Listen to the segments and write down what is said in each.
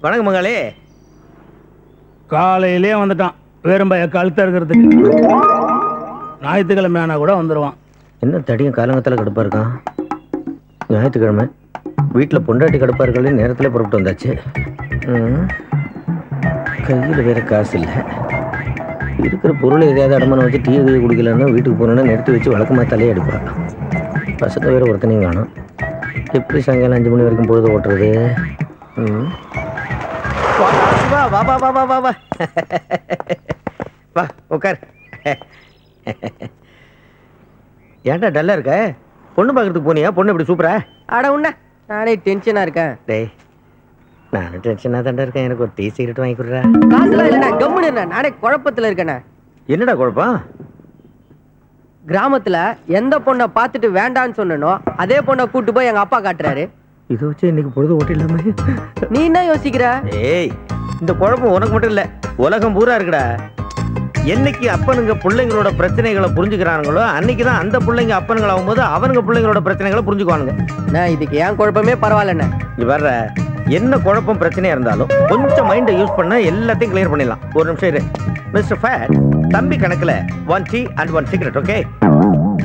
வணக்கம் மங்களே. காலையிலே வந்துட்டான் வேறும்பய கழுத்த இருக்கிறதுக்கு. ஞாயிற்றுக்கிழமை ஆனா கூட வந்துடுவான். என்ன தடியும் காலங்கத்தில் கடுப்பாக இருக்கான். ஞாயிற்றுக்கிழமை வீட்டில் பொண்டாட்டி கடுப்பாக இருக்கலே நேரத்தில் புறப்பட்டு வந்தாச்சு. கையில் வேற காசு இல்லை. இருக்கிற பொருளை எதையாவது அடமான வச்சு டீ கையை குடிக்கலன்னா வீட்டுக்கு போனோன்னா நிறுத்தி வச்சு வழக்கமாக தலையே அடிப்பான். பசங்க வேற ஒருத்தனையும் காணும். எப்படி சாயங்காலம் 5 மணி வரைக்கும் பொழுது ஓட்டுறது? வா வா வா வா வா வா வா வா உட்கார். ஏன்டா டல்லா இருக்க? பொண்ணு பார்க்கறதுக்கு போனியா? பொண்ணு எப்படி சூப்பரா? அட உன்ன நானே டென்ஷனா இருக்கேன். டேய் நானும் டென்ஷனாக தாண்டா இருக்கேன். எனக்கு ஒரு டீ சிகரெட் வாங்கி கொடுறா. காசுலாம் இல்லைண்ணா, கம்முன்னு நானே குழப்பத்தில் இருக்கேண்ணே. என்னடா குழப்பம்? கிராமத்துல எந்த பொண்ணை பார்த்துட்டு வேண்டான்னு சொன்னனோ அதே பொண்ணை கூட்டு போய் எங்க அப்பா காட்டுறாரு. இதை வச்சு இன்னைக்கு பொழுது ஓட்டிடலாமே. நீ என்ன யோசிக்கிற? ஏய் இந்த குழப்பம் உனக்கு மட்டும் இல்ல, உலகம் பூரா இருக்குடா. என்னைக்கு அப்பனுங்க பிள்ளைங்களோட பிரச்சனைகளை புரிஞ்சுக்கிறானுங்களோ அன்னைக்கு தான் அந்த பிள்ளைங்க அப்பனுங்கள் ஆகும்போது அவனுங்க பிள்ளைங்களோட பிரச்சனைகளை புரிஞ்சுக்குவானுங்க. நான் இதுக்கு ஏன் குழப்பமே பரவாயில்லண்ணே. இது வர்ற என்ன குழப்பம் பிரச்சனையா இருந்தாலும் கொஞ்சம் மைண்டை யூஸ் பண்ணா எல்லாத்தையும் கிளியர் பண்ணிடலாம். ஒரு நிமிஷம் இரு. மிஸ்டர் ஃபேட், தம்பி கணக்குல 1 டீ அண்ட் 1 சிகரெட். ஓகே?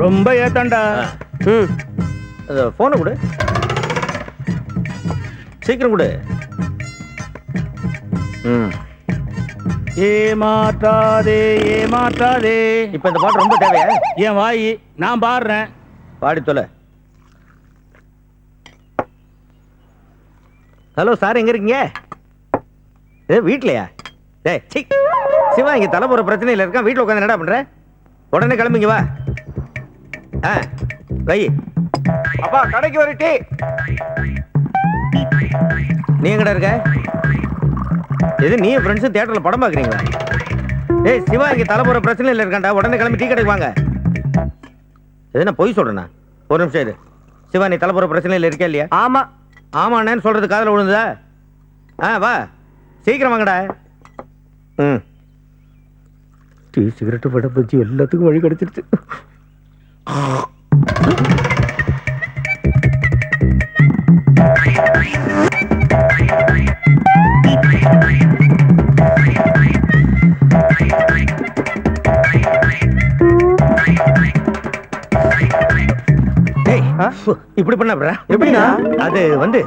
ரொம்ப ஏத்தாண்டா. போனை கொடு, சீக்கிரம் கொடு. ஏமாற்றாதே ஏமாற்றாதே. இப்ப இந்த பாட்டு ரொம்ப தேவையா? என் வாய் நான் பாடுறேன். பாடி தொலை. ஹலோ சார், எங்க இருக்கீங்க? வீட்லையா? டேய் சீ, சிவா இங்க தலைமுறை பிரச்சனையில் இருக்கான். வீட்டில் உட்காந்து என்னடா பண்ற? உடனே கிளம்பிங்க வா. வை அப்பா, கடைக்கு ஒரு டீ. நீ எங்கடா இருக்க? இது நீ ஃப்ரெண்ட்ஸும் தியேட்டர்ல படம் பார்க்குறீங்களா? ஏய் சிவா இங்க தலைமுறை பிரச்சனையில் இருக்கான்டா. உடனே கிளம்பி டீ கடைக்கு வாங்க. எதுனா பொய் சொல்றேண்ணா? ஒரு நிமிஷம் இரு. சிவா நீ தலைமுறை பிரச்சனையில் இருக்கே இல்லையா? ஆமா. ஆமாண்ணேன்னு சொல்றது காதல விழுந்ததா? வா சீக்கிரம் வாங்கடா. டீ சிகரெட்டு படம் பச்சி எல்லாத்துக்கும் வழி கிடைச்சிருச்சு. இப்படி பண்ண எப்படின்னா அது வந்து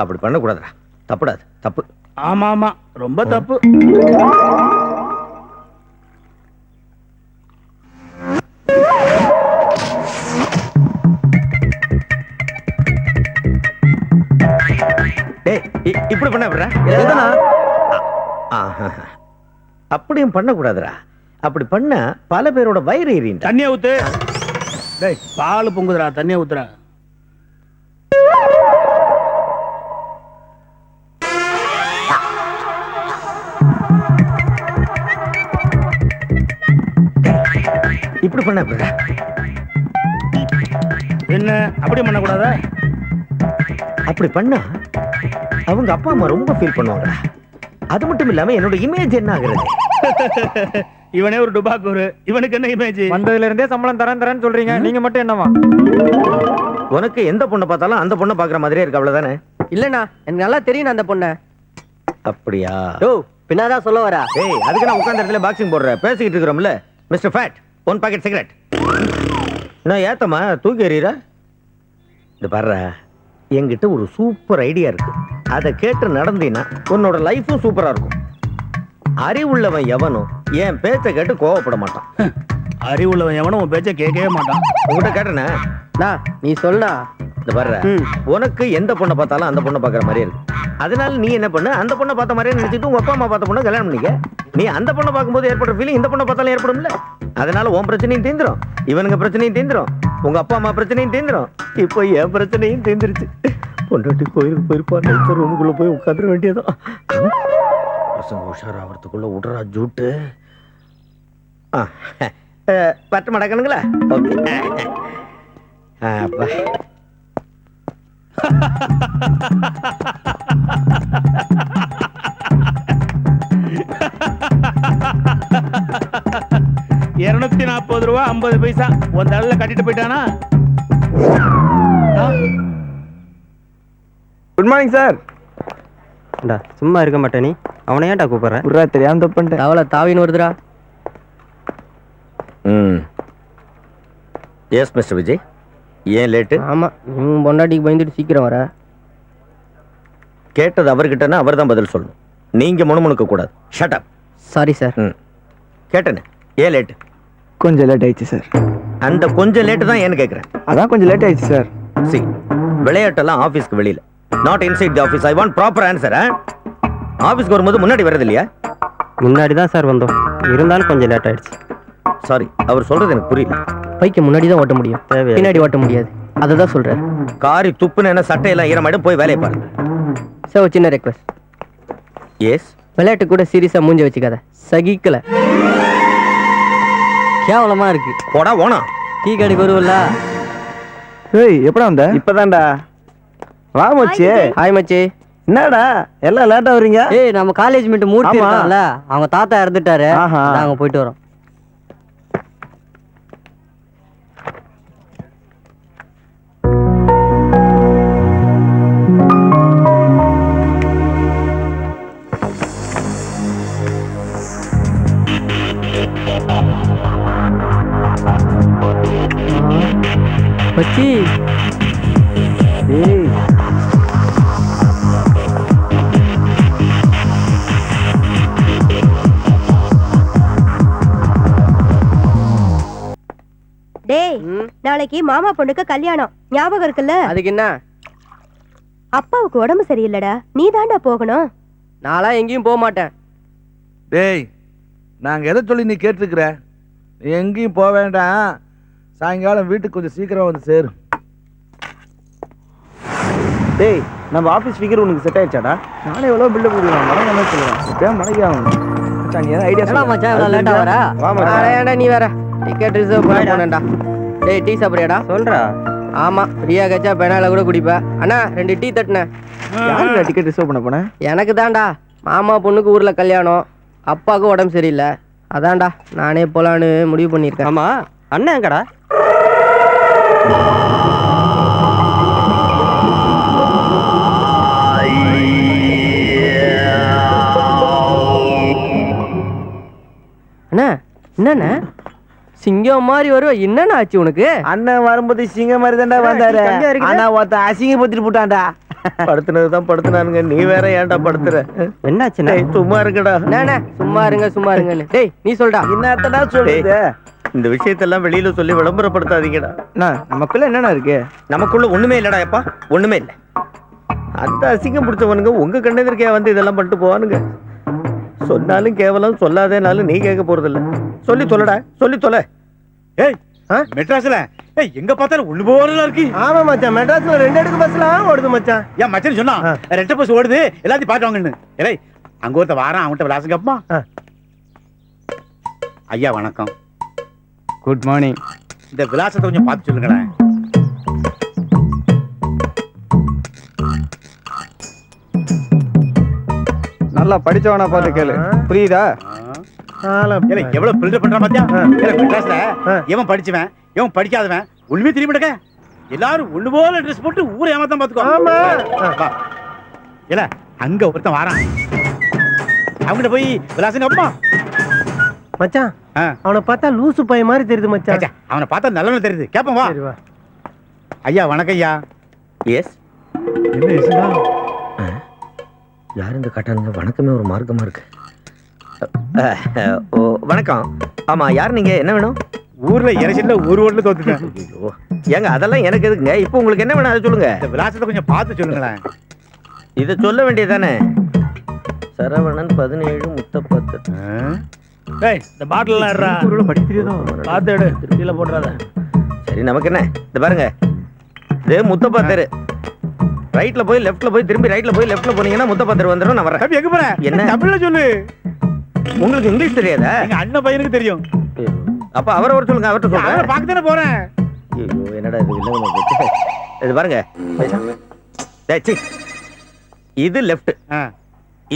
அப்படி பண்ணக்கூடாதுடா. தப்புடாது, தப்பு. ஆமா ஆமா, ரொம்ப தப்பு. இப்படி பண்ண அப்படியும் பண்ணக்கூடாதுடா. அப்படி பண்ண பல பேரோட வயிறு எரியும். தண்ணியை ஊத்து. டேய் பால் பொங்குதுடா, தண்ணியை ஊத்துறா. இப்படி பண்ண என்ன அப்படி பண்ணக்கூடாதா? அப்படி பண்ணா அவங்க அப்பா அம்மா ரொம்ப ஃபீல் பண்ணுவாங்கடா. அது மட்டும் இல்லாம என்னோட இமேஜ் என்ன ஆகுறது? இவனே ஒரு டுபாக்கூரு, இவனுக்கு என்ன இமேஜ்? வந்ததுல இருந்தே சம்பளம் தரேன்னு சொல்றீங்க, நீங்க மட்டும் என்னவா? உனக்கு எந்த பொண்ணை பார்த்தாலும் அந்த பொண்ணை பாக்குற மாதிரியே இருக்கு, அவ்வளவுதானே? இல்லண்ணா, எனக்கு நல்லா தெரியும் அந்த பொண்ணை. அப்படியா? ஓ பின்னாதான் சொல்ல வரா. ஏய் அதுக்கு நான் உட்கார்ந்த இடத்துல பாக்ஸிங் போடுற பேசிக்கிட்டு இருக்கிறோம்ல. Mister Fat, 1 packet cigarette. நான் ஏத்தமா தூக்கி எறியற? இந்த பாரு, என்கிட்ட ஒரு சூப்பர் ஐடியா இருக்கு. அதை கேட்டு நடந்தீன்னா உன்னோட லைஃபும் சூப்பரா இருக்கும். அறிவுள்ளவன் எவனும் என் பேச்சை கேட்டு கோவப்பட மாட்டான். அறிவுள்ளவன் எவனும் உன் பேச்சை கேட்கவே மாட்டான். உங்ககிட்ட கேட்டேனா? நீ சொல்லா. இந்த பாரு, உனக்கு எந்த பொண்ணை பார்த்தாலும் அந்த பொண்ணை பார்க்குற மாதிரியே இருக்கு. அதனால நீ என்ன பண்ணு, அந்த பொண்ணை பார்த்த மாதிரியே நினைச்சிட்டு உங்க அப்பா அம்மா பார்த்த பொண்ணை கல்யாணம் பண்ணிக்க. நீ அந்த பொண்ணை பார்க்கும்போது ஏற்படுற ஃபீலிங் இந்த பொண்ணை பார்த்தாலும் ஏற்படும்ல. அதனால உன் பிரச்சனையும் தீந்துரும், இவனுங்க பிரச்சனையும் தீந்துரும், உங்க அப்பா அம்மா பிரச்சனையும் தீந்துரும். இப்போ என் பிரச்சனையும் தீந்துருச்சு. பொண்டாட்டி கோயிலுக்கு போயிருப்பா, நைட்டு ரூமுக்குள்ள போய் உட்காந்துட வேண்டியதான். பசங்க உஷாராகிறதுக்குள்ள விடுறா ஜூட்டு. பட்டு மடக்கணுங்களா? ஓகே. அப்பா 240 ரூபா 50 பைசா உன் தலையில கட்டிட்டு போயிட்டானா? Good morning sir. சும்மா இருக்க மாட்டே நீ. அவனை ஏன்டா கூப்பிடுற? புறா தெரியாம தப்பு பண்ணிட்டேன். தவளை தாவின்னு வருதுடா. எஸ் மிஸ்டர் விஜய், ஏன் லேட்டு? ஆமா, பொண்டாட்டிக்கு பயந்துட்டு சீக்கிரம் வர. கேட்டது அவர்கிட்டனா அவர் தான் பதில் சொல்லணும். நீங்க முணுமுணுக்க கூடாது. Shut up. Sorry sir. கேட்டேனே, ஏன் லேட்டு? கொஞ்சம் லேட் ஆயிடுச்சு சார். அந்த கொஞ்சம் லேட்டு தான் ஏன்னு கேட்குறேன். அதான் கொஞ்சம் லேட் ஆயிடுச்சு சார். சி, விளையாட்டெல்லாம் ஆஃபீஸ்க்கு வெளியில, not inside the office. I want proper answer. ஆஃபீஸ்க்கு வரும்போது முன்னாடி வர்றது இல்லையா? முன்னாடி தான் சார் வந்தோம், இருந்தாலும் கொஞ்சம் லேட் ஆயிடுச்சு. சாரி, அவர் சொல்றது எனக்கு புரியல. பைக்கை முன்னாடி தான் ஓட்ட முடியும், பின்னாடி ஓட்ட முடியாது. அதை தான் சொல்றேன். காரி துப்புன்னு என்ன சட்டையெல்லாம் ஈரமாயிடும், போய் வேலையை பாருங்க. சார் ஒரு சின்ன ரெக்வஸ்ட். எஸ். விளையாட்டு கூட சீரியஸா மூஞ்ச வச்சுக்காத, சகிக்கல. கேவலமா இருக்கு. போடா ஓனா. டீ கடைக்கு வருவல்ல? ஏய், எப்படா வந்த? இப்பதான்டா. வா மச்சி. ஹாய் மச்சி. என்னடா எல்லாம் லேட்டா வரீங்க? ஏய், நம்ம காலேஜ் மீட் மூர்த்தி இருக்கான்ல, அவங்க தாத்தா இறந்துட்டாரு. நாங்க போயிட்டு வரோம். மச்சி. ஏய், டேய், நாளைக்கு மாமா பொண்ணுக்கு கல்யாணம், ஞாபகம் இருக்குல்ல? அதுக்கு என்ன? அப்பாவுக்கு உடம்பு சரியில்லடா, நீ தாண்டா போகணும். நான்லாம் எங்கேயும் போக மாட்டேன். டேய், நாங்க எதை சொல்லி நீ கேட்டுருக்குற? நீ எங்கேயும் போக வேண்டாம். சாயங்காலம் வீட்டுக்கு கொஞ்சம் சீக்கிரம் வந்து சேரு. டேய், நம்ம ஆபீஸ் ஃபிகர் உனக்கு செட் ஆயிடுச்சாடா? நானே எவ்வளவு பில்டப் கொடுக்குறேன். மடங்க என்ன சொல்றேன்? இப்ப மடங்க ஆகும். மச்சான், நீ ஐடியா என்ன மச்சான் இவ்வளவு லேட்டா வர? வா மச்சான். ஏன்டா நீ வேற டிக்கெட் ரிசர்வ் பண்ணேன்டா. டேய், டீ சாப்பிடுறியாடா? சொல்றா. ஆமா, ஃப்ரீயா கச்சா பெனால கூட குடிப்ப. அண்ணா 2 டீ தட்டுனே. யாருடா டிக்கெட் ரிசர்வ் பண்ண போனேன்? எனக்கு தான்டா. மாமா பொண்ணுக்கு ஊர்ல கல்யாணம், அப்பாவுக்கு உடம்பு சரியில்லை. அதான்டா நானே போலான்னு முடிவு பண்ணியிருக்கேன். ஆமா, அண்ணன் எங்கடா? அண்ணா என்னண்ணா சிங்கம் மாதிரி வருவ, என்னண்ணா ஆச்சு உனக்கு? அண்ணன் வரும்போது சிங்க மாதிரி தான்டா வந்தாரு. ஆனா ஒருத்த அசிங்க பத்திட்டு போட்டான்டா. படுத்துனதுதான் படுத்துனானுங்க, நீ வேற ஏன்டா படுத்துற? என்னாச்சுண்ணா? டேய், சும்மா இருக்கடா. அண்ணா சும்மா இருங்க சும்மா இருங்கன்னு. டேய் நீ சொல்டா. என்னத்தடா சொல்லுது? இந்த விஷயத்தெல்லாம் வெளியில சொல்லி விளம்பரப்படுத்தாதீங்கடா. நமக்குள்ள என்னடா இருக்கு? நமக்குள்ள ஒண்ணுமே இல்லடா எப்பா, ஒண்ணுமே இல்ல. அந்த அசிங்கம் பிடிச்சவனுங்க உங்க கண்ணெதிர்க்கே வந்து இதெல்லாம் பண்ணிட்டு போவானுங்க. சொன்னாலும் கேவலம், சொல்லாதேனாலும் நீ கேட்க போறது இல்ல. சொல்லி தொலைடா, சொல்லி தொலை. ஏய், மெட்ராஸ்ல எங்க பார்த்தாலும் ஒண்ணு போல இருக்கு. ஆமா மச்சான், மெட்ராஸ்ல 2 அடுக்கு பஸ்லாம் ஓடுது மச்சான். ஏன் மச்சான் சொன்னா 2 பஸ் ஓடுது, எல்லாத்தையும் பாத்து வாங்கன்னு. ஏய், அங்க ஒருத்த வாரான், அவன்கிட்ட விளாசம் கேப்பமா. ஐயா வணக்கம். Good morning. இந்த விலாசத்தை கொஞ்சம் பார்த்து சொல்லுங்களேன். நல்லா படிச்சவனா பார்த்து கேளு, புரியுதா? எவ்வளவு பில்டப் பண்ற பாத்தியா? மெட்ராஸ்ல எவன் படிச்சவன் எவன் படிக்காதவன் ஒண்ணுமே தெரிய மாட்டேங்க. எல்லாரும் ஒண்ணு போல ட்ரெஸ் போட்டு ஊரை ஏமாத்தான் பாத்துக்கோ. இல்ல அங்க ஒருத்தன் வாரான், அவங்கிட்ட போய் விலாசம் கேப்பமா. மச்சான் அவனை பார்த்தா லூசு பைய மாதிரி தெரியுது மச்சான். அவனை பார்த்தா நல்லவன தெரியுது, கேப்பம் வா. ஐயா வணக்கம் ஐயா. எஸ். யார் இந்த கட்டானுங்க? வணக்கமே ஒரு மார்க்கமா இருக்கு. வணக்கம். ஆமா, யார் நீங்க? என்ன வேணும்? ஊர்ல எலெக்ஷன்ல ஒரு ஓட்டுல தோத்துட்டேன். ஏங்க அதெல்லாம் எனக்கு எதுக்குங்க? இப்போ உங்களுக்கு என்ன வேணும் அதை சொல்லுங்க. இந்த விலாசத்தை கொஞ்சம் பார்த்து சொல்லுங்களேன். இதை சொல்ல வேண்டியதானே? சரவணன் 17 முத்தப்பத்து. டேய், இந்த பாட்டில் எல்லாம் எடுறா. படி தெரியுதோ? பார்த்து எடு, கீழே போடுறாத. சரி, நமக்கு என்ன? இது பாருங்க, இது முத்தப்பா தெரு. ரைட்ல போய் லெஃப்ட்ல போய் திரும்பி ரைட்ல போய் லெஃப்ட்ல போனீங்கன்னா முத்தப்பா தெரு வந்துரும். நான் வரேன். எங்க போற? என்ன தமிழ்ல சொல்லு. உங்களுக்கு இங்கிலீஷ் தெரியாதா? எங்க அண்ணன் பையனுக்கு தெரியும். அப்ப அவரை வர சொல்லுங்க, அவர்கிட்ட சொல்லுங்க. அவரை பார்க்க தானே போறேன். ஐயோ, என்னடா இது இல்லங்க. இது பாருங்க, டேய் சீ. இது லெஃப்ட்,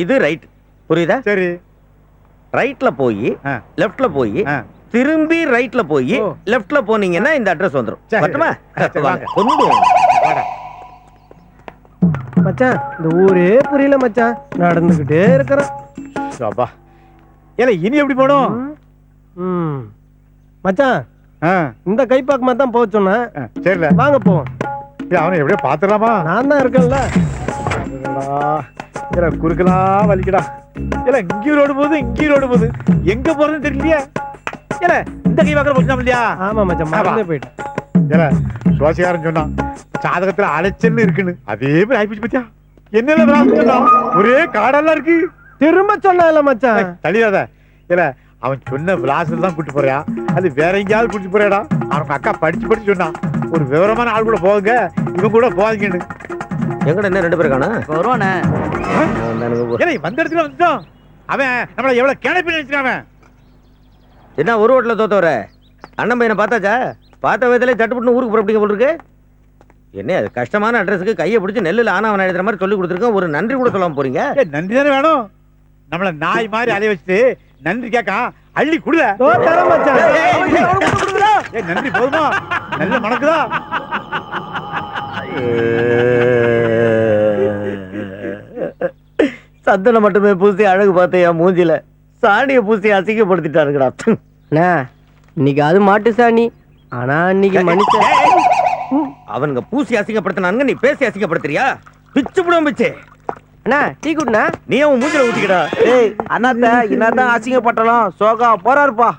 இது ரைட். புரியுதா? சரி. ரைட்ல போய் லெஃப்ட்ல போய் திரும்பி ரைட்ல போய் லெஃப்ட்ல போனீங்கன்னா இந்த அட்ரஸ் வந்துரும். வரட்டுமா? வாங்க. கொண்டு வாங்க. மச்சான் இந்த ஊரே புரியல மச்சான், நடந்துகிட்டே இருக்கிறேன். அப்பா ஏல இனி எப்படி போடும்? மச்சான் இந்த கைப்பாக்குமா தான் போக சொன்னேன். சரில வாங்க போவோம். அவனை எப்படியோ பாத்துடலாமா? நான் தான் இருக்கேன்ல. குறுக்கலாம் வலிக்கடா. இல்ல இங்கேயும் ரோடு போகுது, இங்கேயும் ரோடு போகுது, எங்க போறதுன்னு தெரியலையா? இல்ல இந்த கை வாக்குற போச்சுனா இல்லையா? ஆமா மச்சான், மறந்தே போயிட்டேன். இல்ல சுவாசிகாரன் சொன்னான் சாதகத்துல அலைச்சல் இருக்குன்னு, அதே மாதிரி ஆயிப்போச்சு பத்தியா? என்ன ஒரே காடெல்லாம் இருக்கு. திரும்ப சொன்னால மச்சான். தள்ளிடாத. இல்ல அவன் சொன்ன விலாசல் தான் கூட்டு போறியா, அது வேற எங்கேயாவது கூட்டிட்டு போறியாடா? அவங்க அக்கா படிச்சு சொன்னான், ஒரு விவரமான ஆள் கூட போகுங்க, இவன் கூட போவாங்கன்னு. எங்கட என்ன 2 பேர் காணா வருவானே. வந்த இடத்துல வந்துட்டோம். அவன் நம்மள எவ்வளவு கிளப்பி நினைச்சான். என்ன ஒரு ஓட்டில் தோத்தவர அண்ணன் பையனை பார்த்தாச்சா? பார்த்த விதத்துல சட்டுப்பட்டு ஊருக்கு புறப்படிங்க போல் இருக்கு. என்ன அது கஷ்டமான அட்ரஸுக்கு கையை பிடிச்சி நெல்லில் ஆனவன் எழுதுற மாதிரி சொல்லி கொடுத்துருக்கோம், ஒரு நன்றி கூட சொல்லாம போறீங்க. நன்றி தானே வேணும். நம்மள நாய் மாதிரி அலைய வச்சுட்டு நன்றி கேட்கா அள்ளி குடுல. நன்றி போதுமா? நல்ல மணக்குதா? சந்தனை மட்டுமே பூசி அழகு பார்த்தையா மூஞ்சில, சாணியை பூசி அசிங்கப்படுத்திட்டாருங்கடா. அண்ணா இன்னைக்கு அது மாட்டு சாணி, ஆனா இன்னைக்கு மனுஷன். அவனுங்க பூசி அசிங்கப்படுத்தினானுங்க, நீ பேசி அசிங்கப்படுத்துறியா? பிச்சு புடம் பிச்சு. அண்ணா டீ குடுண்ணா. நீ அவன் மூஞ்சில ஊத்திக்கடா. ஏய் அண்ணாத்த என்னதான் அசிங்கப்பட்டலாம், சோகா போறாருப்பா.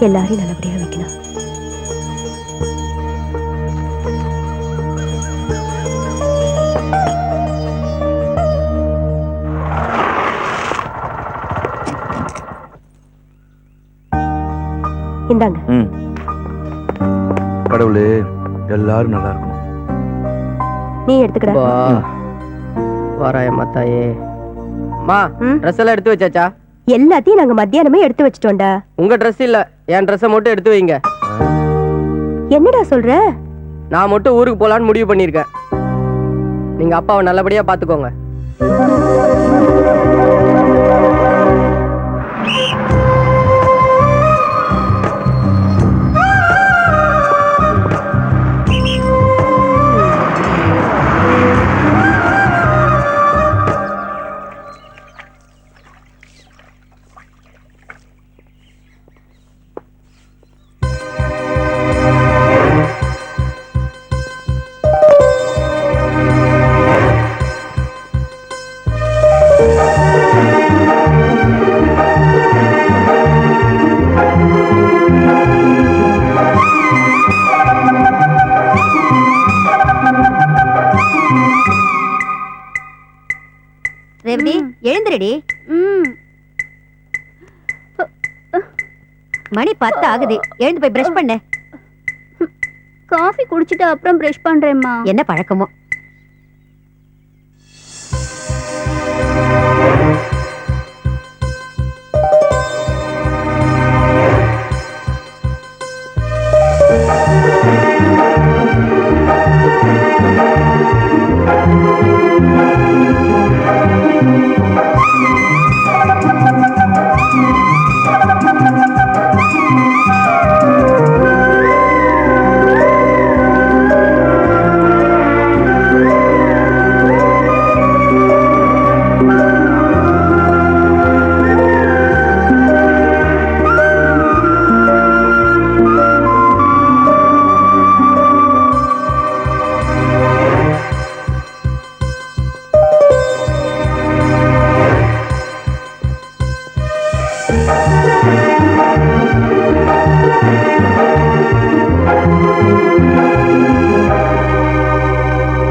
எல்லாரையும் நல்லபடியா வைக்கணும். இந்தாங்க. கடவுளே எல்லாரும் நல்லா இருக்கணும். நீ எடுத்துக்கடா. வாராய மாத்தாயே. மா ட்ரெஸ் எல்லாம் எடுத்து வச்சாச்சா? எல்லாத்தையும் நாங்க மத்தியானமே எடுத்து வச்சிட்டோம்டா. உங்க ட்ரெஸ் இல்ல, என் ட்ரெஸ்ஸை மட்டும் எடுத்து வைங்க. என்னடா சொல்ற? நான் மட்டும் ஊருக்கு போலான்னு முடிவு பண்ணிருக்கேன். நீங்க அப்பாவை நல்லபடியா பாத்துக்கோங்க. ரேவதி எழுந்திரடி. மணி 10 ஆகுது, எழுந்து போய் பிரஷ் பண்ணு. காஃபி குடிச்சிட்டு அப்புறம் பிரஷ் பண்றேம்மா. என்ன பழக்கமோ.